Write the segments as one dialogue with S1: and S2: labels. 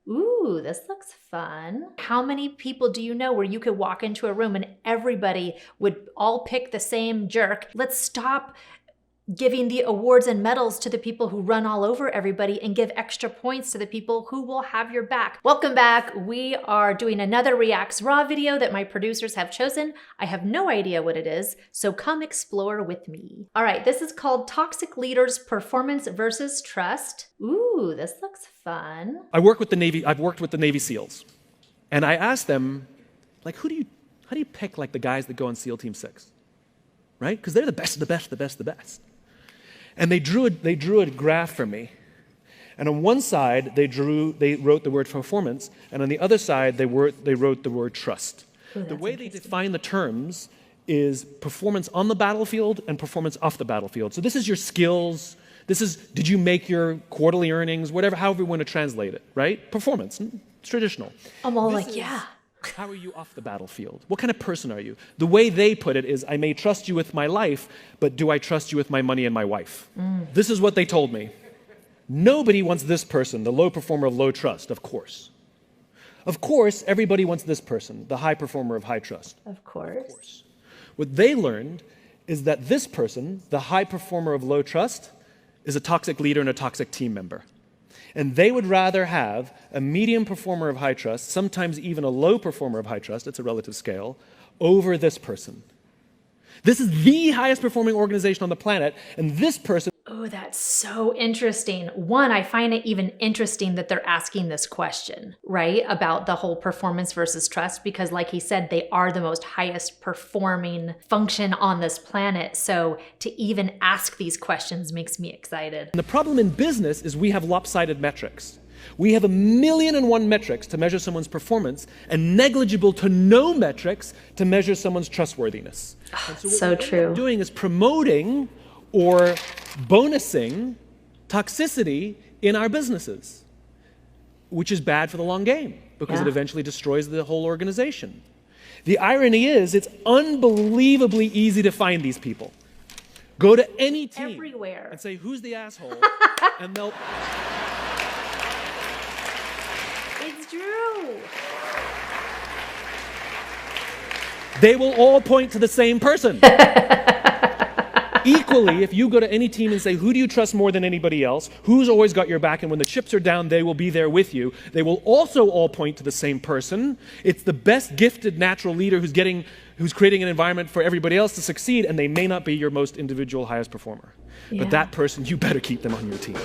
S1: Ooh, this looks fun. How many people do you know where you could walk into a room and everybody would all pick the same jerk? Let's stop giving the awards and medals to the people who run all over everybody and give extra points to the people who will have your back. Welcome back. We are doing another Reacts Raw video that my producers have chosen. I have no idea what it is, so come explore with me. All right, this is called Toxic Leaders Performance versus Trust. Ooh, this looks fun.
S2: I've worked with the Navy SEALs, and I asked them, like, how do you pick like the guys that go on SEAL Team 6, right? Because they're the best, the best, the best, the best. And they drew a graph for me. And on one side, they wrote the word performance, and on the other side, they wrote the word trust.
S1: Ooh,
S2: the way they define the terms is performance on the battlefield and performance off the battlefield. So this is your skills. This is, did you make your quarterly earnings, however you want to translate it, right? Performance, it's traditional.
S1: I'm all like, yeah.
S2: How are you off the battlefield? What kind of person are you? The way they put it is, I may trust you with my life, but do I trust you with my money and my wife? This is what they told me. Nobody wants this person, the low performer of low trust, of course. Of course, everybody wants this person, the high performer of high trust.
S1: Of course.
S2: What they learned is that this person, the high performer of low trust, is a toxic leader and a toxic team member. And they would rather have a medium performer of high trust, sometimes even a low performer of high trust, it's a relative scale, over this person. This is the highest performing organization on the planet, and this person...
S1: Oh, that's so interesting. One, I find it even interesting that they're asking this question, right? About the whole performance versus trust, because like he said, they are the most highest performing function on this planet. So to even ask these questions makes me excited.
S2: And the problem in business is we have lopsided metrics. We have 1,000,001 metrics to measure someone's performance and negligible to no metrics to measure someone's trustworthiness.
S1: So true.
S2: What we're doing is promoting or bonusing toxicity in our businesses, which is bad for the long game because it eventually destroys the whole organization. The irony is it's unbelievably easy to find these people. Go to any team
S1: everywhere
S2: and say, who's the asshole? And they'll...
S1: It's true.
S2: They will all point to the same person. Equally, if you go to any team and say, who do you trust more than anybody else? Who's always got your back? And when the chips are down, they will be there with you. They will also all point to the same person. It's the best gifted natural leader who's creating an environment for everybody else to succeed, and they may not be your most individual highest performer.
S1: Yeah.
S2: But that person, you better keep them on your team.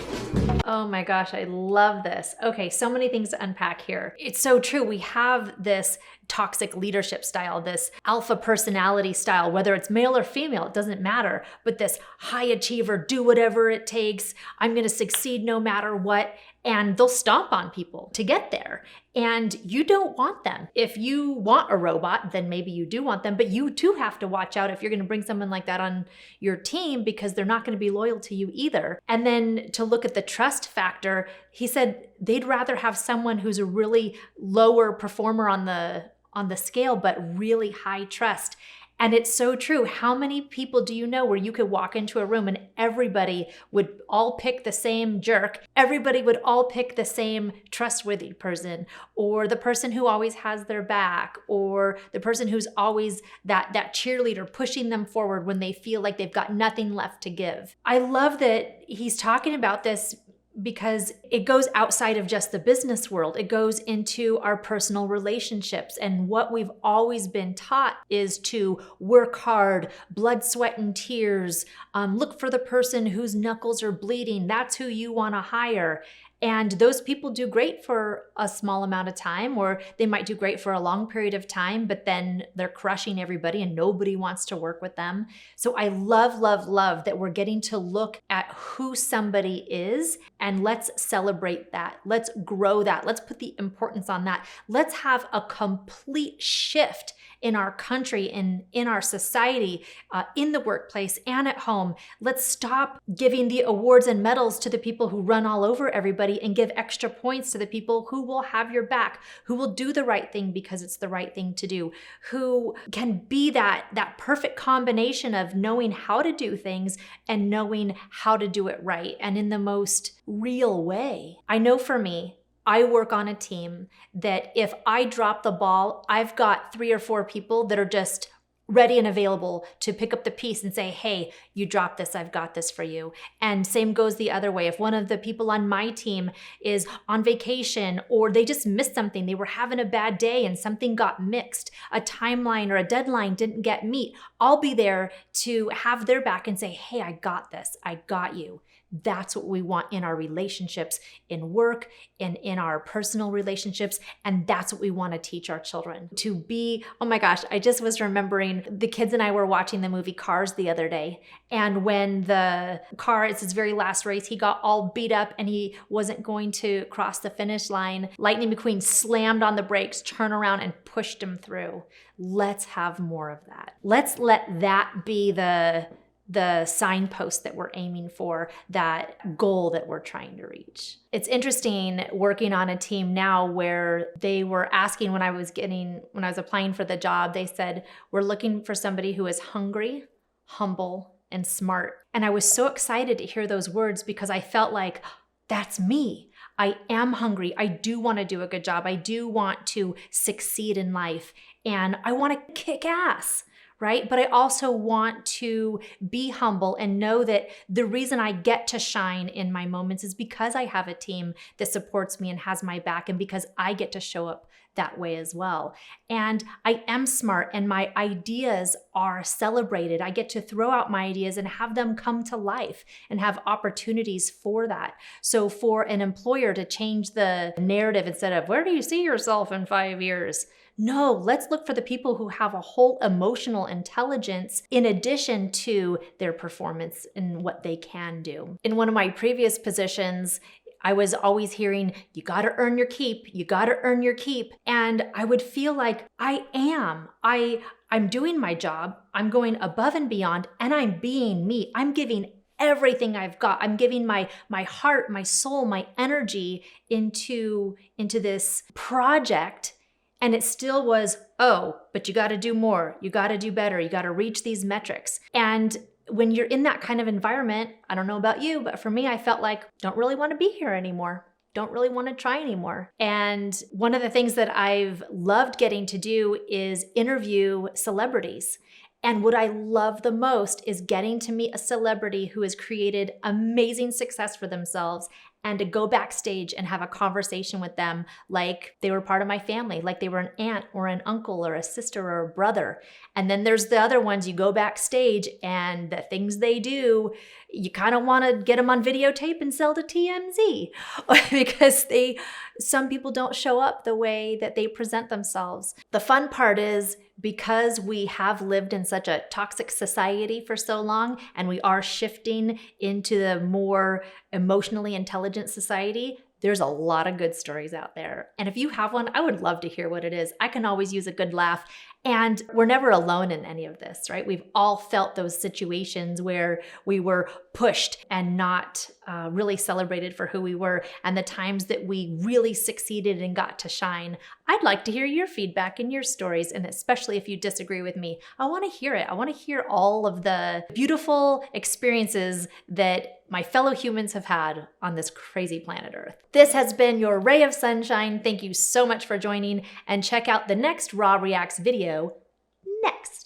S1: Oh my gosh, I love this. Okay, so many things to unpack here. It's so true. We have this toxic leadership style, this alpha personality style, whether it's male or female, it doesn't matter, but this high achiever, do whatever it takes, I'm gonna succeed no matter what, and they'll stomp on people to get there. And you don't want them. If you want a robot, then maybe you do want them, but you too have to watch out if you're gonna bring someone like that on your team because they're not gonna be loyal to you either. And then to look at the trust factor, he said they'd rather have someone who's a really lower performer on the scale, but really high trust. And it's so true. How many people do you know where you could walk into a room and everybody would all pick the same jerk? Everybody would all pick the same trustworthy person, or the person who always has their back, or the person who's always that cheerleader pushing them forward when they feel like they've got nothing left to give. I love that he's talking about this because it goes outside of just the business world. It goes into our personal relationships. And what we've always been taught is to work hard, blood, sweat, and tears, look for the person whose knuckles are bleeding. That's who you want to hire. And those people do great for a small amount of time, or they might do great for a long period of time, but then they're crushing everybody and nobody wants to work with them. So I love, love, love that we're getting to look at who somebody is, and let's celebrate that. Let's grow that. Let's put the importance on that. Let's have a complete shift in our country, in our society, in the workplace and at home. Let's stop giving the awards and medals to the people who run all over everybody and give extra points to the people who will have your back, who will do the right thing because it's the right thing to do, who can be that perfect combination of knowing how to do things and knowing how to do it right and in the most real way. I know for me, I work on a team that if I drop the ball, I've got 3 or 4 people that are just ready and available to pick up the piece and say, hey, you dropped this, I've got this for you. And same goes the other way. If one of the people on my team is on vacation or they just missed something, they were having a bad day and something got mixed, a timeline or a deadline didn't get met, I'll be there to have their back and say, hey, I got this, I got you. That's what we want in our relationships, in work, and in our personal relationships. And that's what we want to teach our children to be. Oh my gosh, I just was remembering the kids and I were watching the movie Cars the other day. And when the car, it's his very last race, he got all beat up and he wasn't going to cross the finish line. Lightning McQueen slammed on the brakes, turned around and pushed him through. Let's have more of that. Let's let that be the signpost that we're aiming for, that goal that we're trying to reach. It's interesting working on a team now where they were asking when I was applying for the job, they said, we're looking for somebody who is hungry, humble, and smart. And I was so excited to hear those words because I felt like that's me. I am hungry. I do want to do a good job. I do want to succeed in life and I want to kick ass. Right? But I also want to be humble and know that the reason I get to shine in my moments is because I have a team that supports me and has my back, and because I get to show up that way as well. And I am smart and my ideas are celebrated. I get to throw out my ideas and have them come to life and have opportunities for that. So for an employer to change the narrative instead of, where do you see yourself in 5 years? No, let's look for the people who have a whole emotional intelligence in addition to their performance and what they can do. In one of my previous positions, I was always hearing, you got to earn your keep, you got to earn your keep. And I would feel like I'm doing my job, I'm going above and beyond, and I'm being me. I'm giving everything I've got. I'm giving my heart, my soul, my energy into this project. And it still was, oh, but you got to do more. You got to do better. You got to reach these metrics. And when you're in that kind of environment, I don't know about you, but for me, I felt like, don't really want to be here anymore. Don't really want to try anymore. And one of the things that I've loved getting to do is interview celebrities. And what I love the most is getting to meet a celebrity who has created amazing success for themselves and to go backstage and have a conversation with them like they were part of my family, like they were an aunt or an uncle or a sister or a brother. And then there's the other ones, you go backstage and the things they do, you kind of want to get them on videotape and sell to TMZ because some people don't show up the way that they present themselves. The fun part is, because we have lived in such a toxic society for so long and we are shifting into the more emotionally intelligent society, there's a lot of good stories out there. And if you have one, I would love to hear what it is. I can always use a good laugh. And we're never alone in any of this, right? We've all felt those situations where we were pushed and not really celebrated for who we were, and the times that we really succeeded and got to shine. I'd like to hear your feedback and your stories, and especially if you disagree with me, I want to hear it. I want to hear all of the beautiful experiences that my fellow humans have had on this crazy planet Earth. This has been your ray of sunshine. Thank you so much for joining, and check out the next Raw Reacts video next.